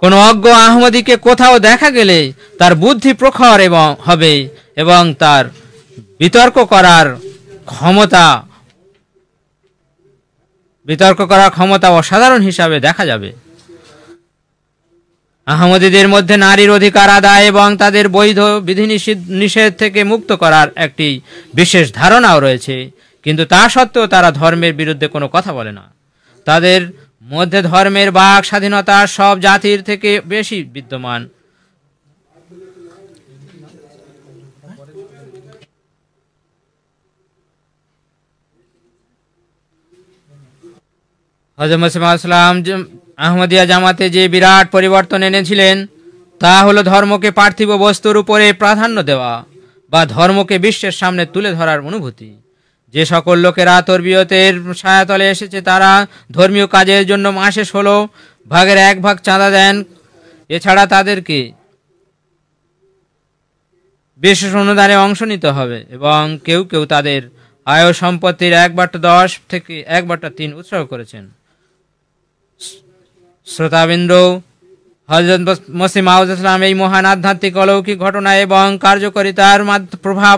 কোনো অজ্ঞ আহমদীকে কোথাও দেখা গেলে তার বুদ্ধি প্রখর হবে এবং তার বিতর্ক করার ক্ষমতা অসাধারণ হিসাবে দেখা যাবে। আহমদীদের মধ্যে নারীর অধিকার আদায় এবং তাদের বৈধ বিধিনিষেধ থেকে মুক্ত করার একটি বিশেষ ধারণাও রয়েছে, কিন্তু তা সত্ত্বেও তারা ধর্মের বিরুদ্ধে কোনো কথা বলে না। তাদের মধ্যে ধর্মের বাক স্বাধীনতা সব জাতির থেকে বেশি বিদ্যমান। হযরত মসিহ মাউদ সালাম আহমদিয়া জামাতে যে বিরাট পরিবর্তন এনেছিলেন তা হলো ধর্মকে পার্থিব বস্তুর উপরে প্রাধান্য দেওয়া বা ধর্মকে বিশ্বের সামনে তুলে ধরার অনুভূতি। যে সকল লোকেরা তরবিয়তের ছায়াতলে এসেছে তারা ধর্মীয় কাজের জন্য মাসে 16 ভাগের 1 ভাগ চাঁদা দেন। এছাড়া তাদেরকে বিশেষ অনুদানে অংশ নিতে হবে এবং কেউ কেউ তাদের আয় সম্পত্তির 1/10 থেকে 1/3 উৎসর্গ করেছেন। শ্রোতাবৃন্দ, হযরত মসিহ মাউদ সালাম এই মহান আধ্যাত্মিক অলৌকিক ঘটনা এবং কার্যকারিতার প্রভাব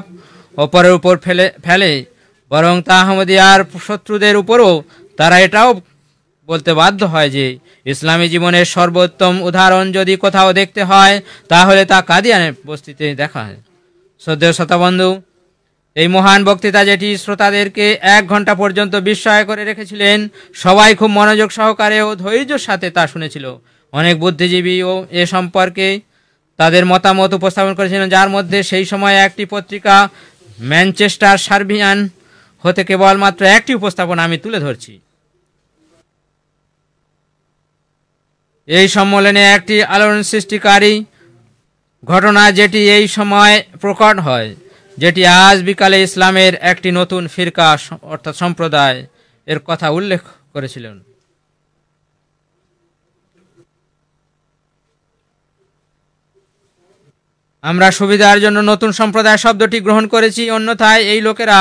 অপরের উপর ফেলে বরং তা আহমদিয়ার শত্রুদের উপরও তারা এটাও বলতে বাধ্য হয় যে ইসলামী জীবনের সর্বোত্তম উদাহরণ যদি কোথাও দেখতে হয় তাহলে তা কাদিয়ানের বস্তিতে দেখা হয়। শ্রদ্ধেয় শ্রোতাবন্ধু, এই মহান বক্তৃতা যেটি শ্রোতাদেরকে 1 ঘন্টা পর্যন্ত বিস্ময় করে রেখেছিলেন, সবাই খুব মনোযোগ সহকারে ও ধৈর্যের সাথে তা শুনেছিল। অনেক বুদ্ধিজীবীও এ সম্পর্কে তাদের মতামত উপস্থাপন করেছিলেন, যার মধ্যে সেই সময় একটি পত্রিকা ম্যানচেস্টার সার্বিয়ান হতে কেবলমাত্র একটি উপস্থাপন আমি তুলে ধরছি। এই সম্মেলনে একটি আলোড়ন সৃষ্টিকারী ঘটনা যেটি এই সময় প্রকট হয় যেটি আজ বিকালে ইসলামের একটি নতুন ফিরকা অর্থাৎ সম্প্রদায় এর কথা উল্লেখ করেছিলেন। আমরা সুবিধার জন্য নতুন সম্প্রদায় শব্দটি গ্রহণ করেছি, অন্যথায় এই লোকেরা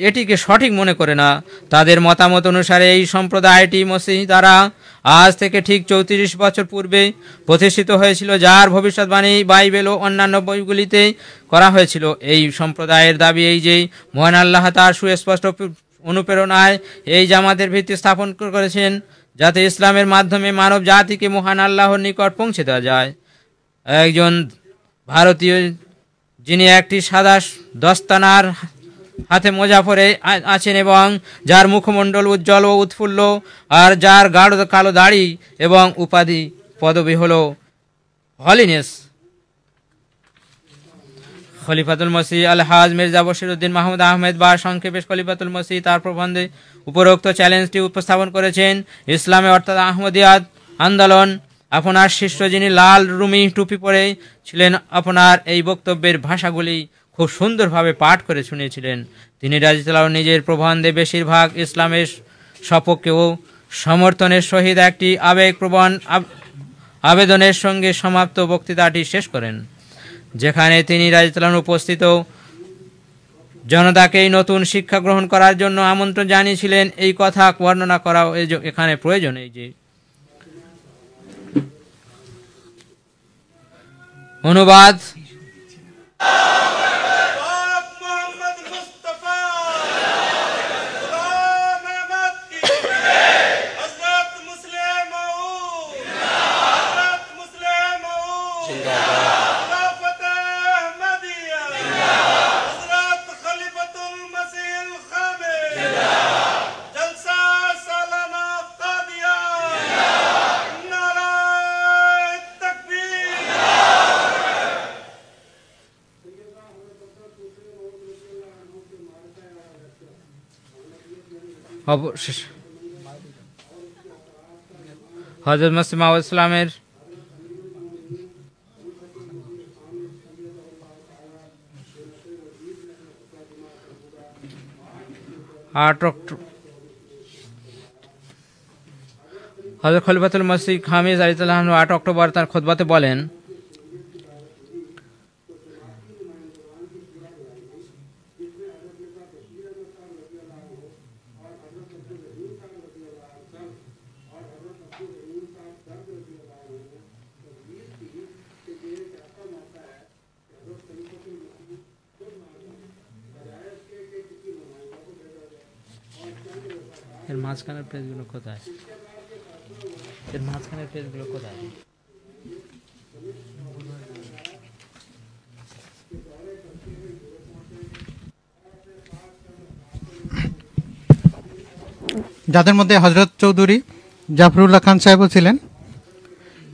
এটিকে সঠিক মনে করে না। তাদের মতামত অনুসারে এই সম্প্রদায়টি মসিহ দ্বারা আজ থেকে ঠিক 34 বছর পূর্বে প্রতিষ্ঠিত হয়েছিল, যার ভবিষ্যৎবাণী বাইবেল ও অন্যান্য বইগুলিতে করা হয়েছিল। এই সম্প্রদায়ের দাবি এই যে মহান আল্লাহ তার সুস্পষ্ট অনুপ্রেরণায় এই জামাতের ভিত্তি স্থাপন করেছেন, যাতে ইসলামের মাধ্যমে মানব জাতিকে মহান আল্লাহর নিকট পৌঁছে দেওয়া যায়। একজন ভারতীয় যিনি একটি সাদা দস্তানার হাতে মোজা পরে আছেন এবং যার মুখমণ্ডল উজ্জ্বল ও উৎফুল্ল, আর যার গাঢ় কালো দাড়ি এবং উপাধি পদবি হল হলিনেস, খলিফাতুল মসিহ আলহাজ মির্জা বশিরউদ্দিন মাহমুদ আহমেদ বা সংক্ষেপে খলিফাতুল মসিহ তার প্রবন্ধে উপরোক্ত চ্যালেঞ্জটি উপস্থাপন করেছেন। ইসলামে অর্থাৎ আহমদিয়াত আন্দোলন আপনার শিষ্য যিনি লাল রুমি টুপি পরে ছিলেন আপনার এই বক্তব্যের ভাষাগুলি খুব সুন্দরভাবে পাঠ করে শুনিয়েছিলেন। তিনি রাজিয়াল্লাহু নিজের প্রবন্ধে বেশিরভাগ ইসলামের সপক্ষে ও সমর্থনের সহিত একটি আবেগপ্রবণ আবেদনের সঙ্গে সমাপ্ত বক্তৃতাটি শেষ করেন, যেখানে তিনি রাজিয়াল্লাহু উপস্থিত জনতাকে এই নতুন শিক্ষা গ্রহণ করার জন্য আমন্ত্রণ জানিয়েছিলেন। এই কথা বর্ণনা করা এখানে প্রয়োজন। এই যে অনুবাদ হযরত মসিহ মাউদ ইসলামের হযরত খলিফাতুল মসিহ খামিস রাদিয়াল্লাহু আনহু 8 অক্টোবর তার খুতবাতে বলেন, এর মাঝখানের পেজগুলো কোথায়? যাদের মধ্যে হজরত চৌধুরী জাফরুল্লাহ খান সাহেবও ছিলেন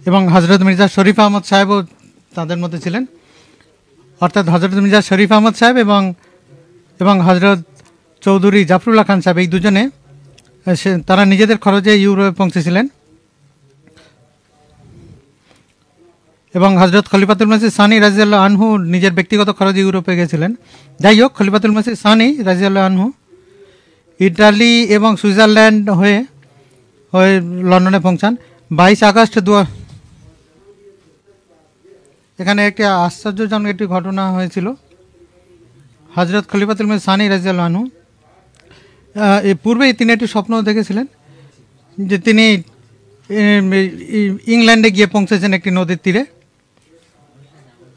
এবং হজরত মির্জা শরীফ আহমদ সাহেবও তাদের মধ্যে ছিলেন। অর্থাৎ হজরত মির্জা শরীফ আহমদ সাহেব এবং হজরত চৌধুরী জাফরুল্লাহ খান সাহেব এই দুজনে তারা নিজেদের খরচে ইউরোপে পৌঁছেছিলেন এবং হজরত খলিফাতুল মসিহ সানি রাদিয়াল্লাহু আনহু নিজের ব্যক্তিগত খরচে ইউরোপে গেছিলেন। যাই হোক, খলিফাতুল মসিহ সানি রাদিয়াল্লাহু আনহু ইটালি এবং সুইজারল্যান্ড হয়ে লন্ডনে পৌঁছান 22 আগস্ট। এখানে একটি আশ্চর্যজনক একটি ঘটনা হয়েছিল। হজরত খলিফাতুল মসিহ সানি রাদিয়াল্লাহু আনহু পূর্বেই তিনি একটি স্বপ্ন দেখেছিলেন যে তিনি ইংল্যান্ডে গিয়ে পৌঁছেছেন একটি নদীর তীরে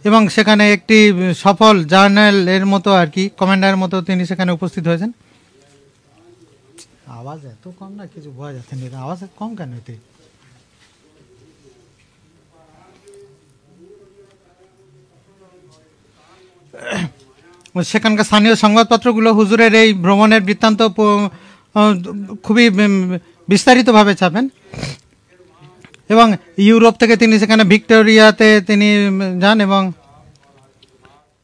এবং সেখানে একটি সফল জার্নাল এর মতো আর কি কমান্ডারের মতো তিনি সেখানে উপস্থিত হয়েছেন। আওয়াজ এত কম না, কিছু বোঝা যাচ্ছে না। আওয়াজ কম কেন? এতে সেখানকার স্থানীয় সংবাদপত্রগুলো হুজুরের এই ভ্রমণের বৃত্তান্ত খুবই বিস্তারিতভাবে ছাপেন এবং ইউরোপ থেকে তিনি সেখানে ভিক্টোরিয়াতে তিনি যান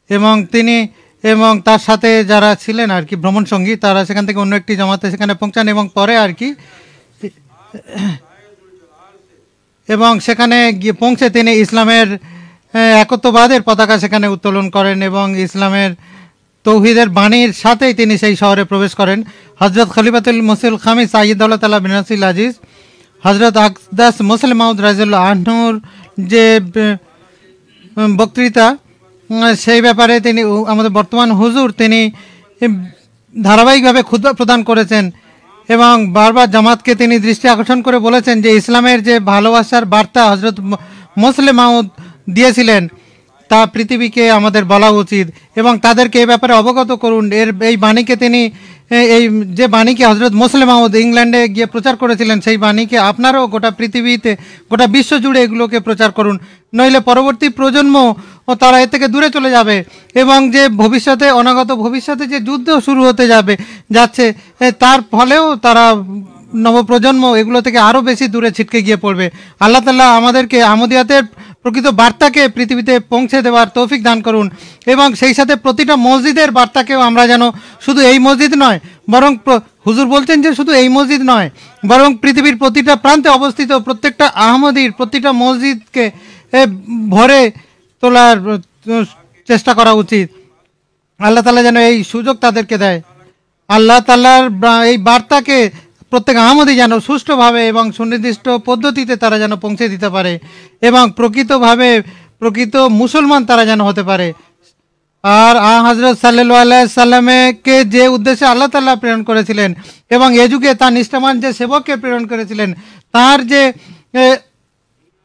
এবং তিনি এবং তার সাথে যারা ছিলেন আর কি ভ্রমণ সঙ্গী, তারা সেখান থেকে অন্য একটি জামাতে সেখানে পৌঁছান এবং পরে আর কি এবং সেখানে গিয়ে পৌঁছে তিনি ইসলামের একত্ববাদের পতাকা সেখানে উত্তোলন করেন এবং ইসলামের তৌহিদের বাণীর সাথেই তিনি সেই শহরে প্রবেশ করেন। হজরত খলিফাতুল মসিহুল খামিস সাইয়্যিদুল্লাহ তাআলা বিন নাসিল আজিজ, হজরত আকদাস মুসলিম মাউদ রাদিয়াল্লাহু আনহুর যে বক্তৃতা, সেই ব্যাপারে তিনি আমাদের বর্তমান হুজুর তিনি ধারাবাহিকভাবে খুতবা প্রদান করেছেন এবং বারবার জামাতকে তিনি দৃষ্টি আকর্ষণ করে বলেছেন যে ইসলামের যে ভালোবাসার বার্তা হজরত মুসলিম মাউদ দিয়েছিলেন তা পৃথিবীকে আমাদের বলা উচিত এবং তাদেরকে এই ব্যাপারে অবগত করুন। এই বাণীকে তিনি এই যে বাণীকে হজরত মুসলিম মাউদ ইংল্যান্ডে গিয়ে প্রচার করেছিলেন, সেই বাণীকে আপনারাও গোটা পৃথিবীতে, গোটা বিশ্ব জুড়ে এগুলোকে প্রচার করুন, নইলে পরবর্তী প্রজন্ম ও তারা এর থেকে দূরে চলে যাবে এবং যে ভবিষ্যতে, অনাগত ভবিষ্যতে যে যুদ্ধ শুরু হতে যাচ্ছে তার ফলেও তারা নবপ্রজন্ম এগুলো থেকে আরও বেশি দূরে ছিটকে গিয়ে পড়বে। আল্লাহ তাআলা আমাদেরকে আহমদিয়াতের প্রকৃত বার্তাকে পৃথিবীতে পৌঁছে দেওয়ার তৌফিক দান করুন এবং সেই সাথে প্রতিটা মসজিদের বার্তাকেও আমরা যেন শুধু এই মসজিদ নয়, বরং হুজুর বলছেন যে শুধু এই মসজিদ নয়, বরং পৃথিবীর প্রতিটা প্রান্তে অবস্থিত প্রত্যেকটা আহমদির প্রতিটা মসজিদকে ভরে তোলার চেষ্টা করা উচিত। আল্লাহ তাআলা যেন এই সুযোগ তাদেরকে দেয়। আল্লাহ তাআলার এই বার্তাকে প্রত্যেক আহমদি যেন সুষ্ঠুভাবে এবং সুনির্দিষ্ট পদ্ধতিতে তারা যেন পৌঁছে দিতে পারে এবং প্রকৃত মুসলমান তারা যেন হতে পারে। আর হযরত সাল্লাল্লাহু আলাইহি সাল্লামকে যে উদ্দেশ্যে আল্লাহ তাআলা প্রেরণ করেছিলেন এবং এ যুগে তার নিষ্ঠাবান যে সেবককে প্রেরণ করেছিলেন, তার যে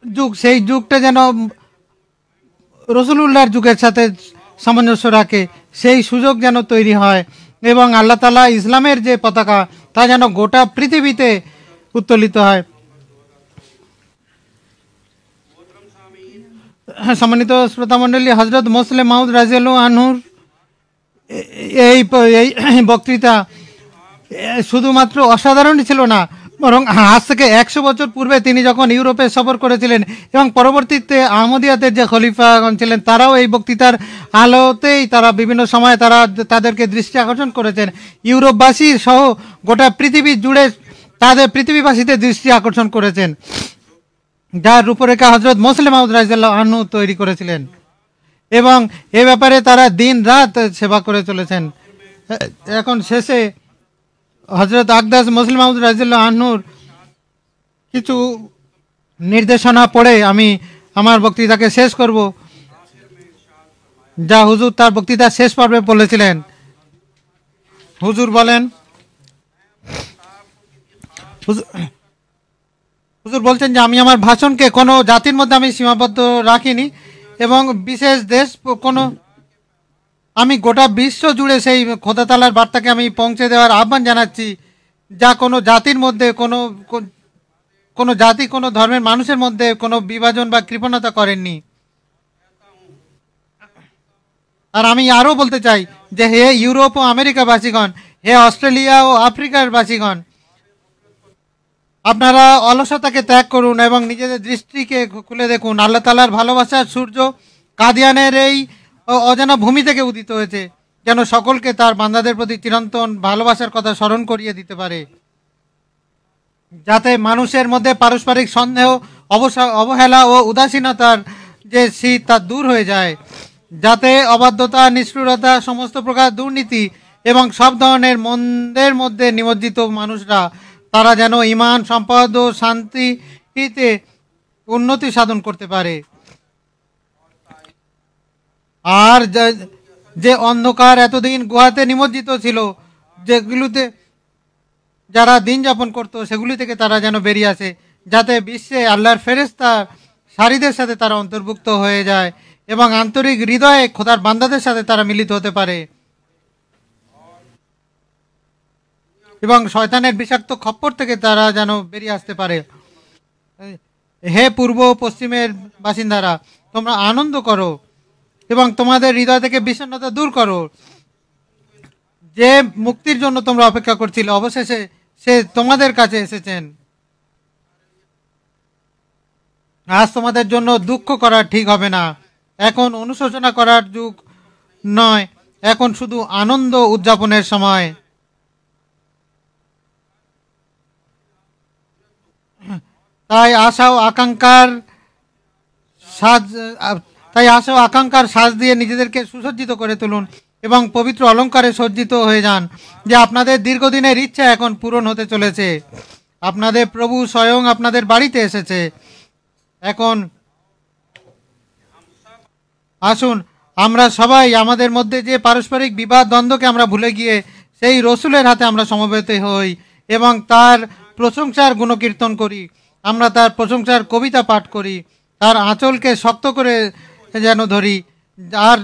যুগ, সেই যুগটা যেন রাসূলুল্লাহর যুগের সাথে সামঞ্জস্য রাখে, সেই সুযোগ যেন তৈরি হয় এবং আল্লাহ তাআলা ইসলামের যে পতাকা তা যেন গোটা পৃথিবীতে উত্তোলিত হয়। সম্মানিত শ্রোতামণ্ডলী, হজরত মুসলিম মাউদ রাদিয়াল্লাহু আনহুর এই বক্তৃতা শুধুমাত্র অসাধারণই ছিল না, বরং আজ থেকে 100 বছর পূর্বে তিনি যখন ইউরোপে সফর করেছিলেন এবং পরবর্তীতে আহমদিয়াতের যে খলিফাগণ ছিলেন তারাও এই বক্তৃতার আলোতেই তারা বিভিন্ন সময় তাদেরকে দৃষ্টি আকর্ষণ করেছেন। ইউরোপবাসী সহ গোটা পৃথিবী জুড়ে তাদের পৃথিবীবাসীদের দৃষ্টি আকর্ষণ করেছেন, যার রূপরেখা হজরত মুসলিম মাউদ রাদিয়াল্লাহু আনহু তৈরি করেছিলেন এবং এ ব্যাপারে তারা দিন রাত সেবা করে চলেছেন। এখন শেষে হজরত আকদাস মুসলিম মাউদ রাদিয়াল্লাহু আনহুর কিছু নির্দেশনা পড়ে আমি আমার বক্তৃতাকে শেষ করব, যা হুজুর তার বক্তৃতা শেষ পর্বে বলেছিলেন। হুজুর বলেন, হুজুর বলছেন যে আমি আমার ভাষণকে কোনো জাতির মধ্যে আমি সীমাবদ্ধ রাখিনি এবং বিশেষ দেশ আমি গোটা বিশ্ব জুড়ে সেই খোদা তাআলার বার্তাকে আমি পৌঁছে দেওয়ার আহ্বান জানাচ্ছি, যা কোনো জাতির মধ্যে কোনো জাতি, কোনো ধর্মের মানুষের মধ্যে কোনো বিভাজন বা কৃপণতা করেননি। আর আমি আরও বলতে চাই যে হে ইউরোপ ও আমেরিকাবাসীগণ, হে অস্ট্রেলিয়া ও আফ্রিকার বাসীগণ, আপনারা অলসতাকে ত্যাগ করুন এবং নিজেদের দৃষ্টিকে খুলে দেখুন। আল্লাহ তাআলার ভালোবাসার সূর্য কাদিয়ানের এই অজানা ভূমি থেকে উদিত হয়েছে, যেন সকলকে তার বান্দাদের প্রতি চিরন্তন ভালোবাসার কথা স্মরণ করিয়ে দিতে পারে, যাতে মানুষের মধ্যে পারস্পরিক সন্দেহ, অবহেলা ও উদাসীনতার যে শীত তা দূর হয়ে যায়, যাতে অবাধ্যতা, নিষ্ঠুরতা, সমস্ত প্রকার দুর্নীতি এবং সব ধরনের মন্দের মধ্যে নিমজ্জিত মানুষরা তারা যেন ঈমান, সম্পদ ও শান্তিতে উন্নতি সাধন করতে পারে। আর যে অন্ধকার এতদিন গুহাতে নিমজ্জিত ছিল, যেগুলোতে যারা দিন যাপন করত, সেগুলি থেকে তারা যেন বেরিয়ে আসে, যাতে বিশ্বে আল্লাহর ফেরেশতা সারিদের সাথে তারা অন্তর্ভুক্ত হয়ে যায় এবং আন্তরিক হৃদয়ে খোদার বান্দাদের সাথে তারা মিলিত হতে পারে এবং শয়তানের বিষাক্ত খপ্পর থেকে তারা যেন বেরিয়ে আসতে পারে। হে পূর্ব পশ্চিমের বাসিন্দারা, তোমরা আনন্দ করো এবং তোমাদের হৃদয় থেকে বিষণ্ণতা দূর করো। যে মুক্তির জন্য তোমরা অপেক্ষা করছিলে, অবশেষে সে তোমাদের কাছে এসেছেন। আজ তোমাদের জন্য দুঃখ করা ঠিক হবে না। এখন অনুশোচনা করার যুগ নয়, এখন শুধু আনন্দ উদযাপনের সময়। তাই আশা ও আকাঙ্ক্ষার সাজ দিয়ে নিজেদেরকে সুসজ্জিত করে তুলুন এবং পবিত্র অলঙ্কারে সজ্জিত হয়ে যান, যে আপনাদের দীর্ঘদিনের ইচ্ছা এখন পূরণ হতে চলেছে। আপনাদের প্রভু স্বয়ং আপনাদের বাড়িতে এসেছে। এখন আসুন আমরা সবাই আমাদের মধ্যে যে পারস্পরিক বিবাদ দ্বন্দ্বকে আমরা ভুলে গিয়ে সেই রসুলের হাতে আমরা সমবেত হই এবং তার প্রশংসার গুণকীর্তন করি। আমরা তার প্রশংসার কবিতা পাঠ করি, তার আঁচলকে শক্ত করে যেন ধরি, আর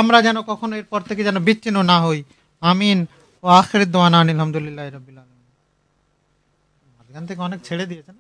আমরা যেন কখনো এরপর থেকে যেন বিচ্ছিন্ন না হই। আমিন ও আখির দোয়ানা আলহামদুলিল্লাহ রাব্বিল আলামিন। মাঝখান থেকে অনেক ছেড়ে দিয়েছেন।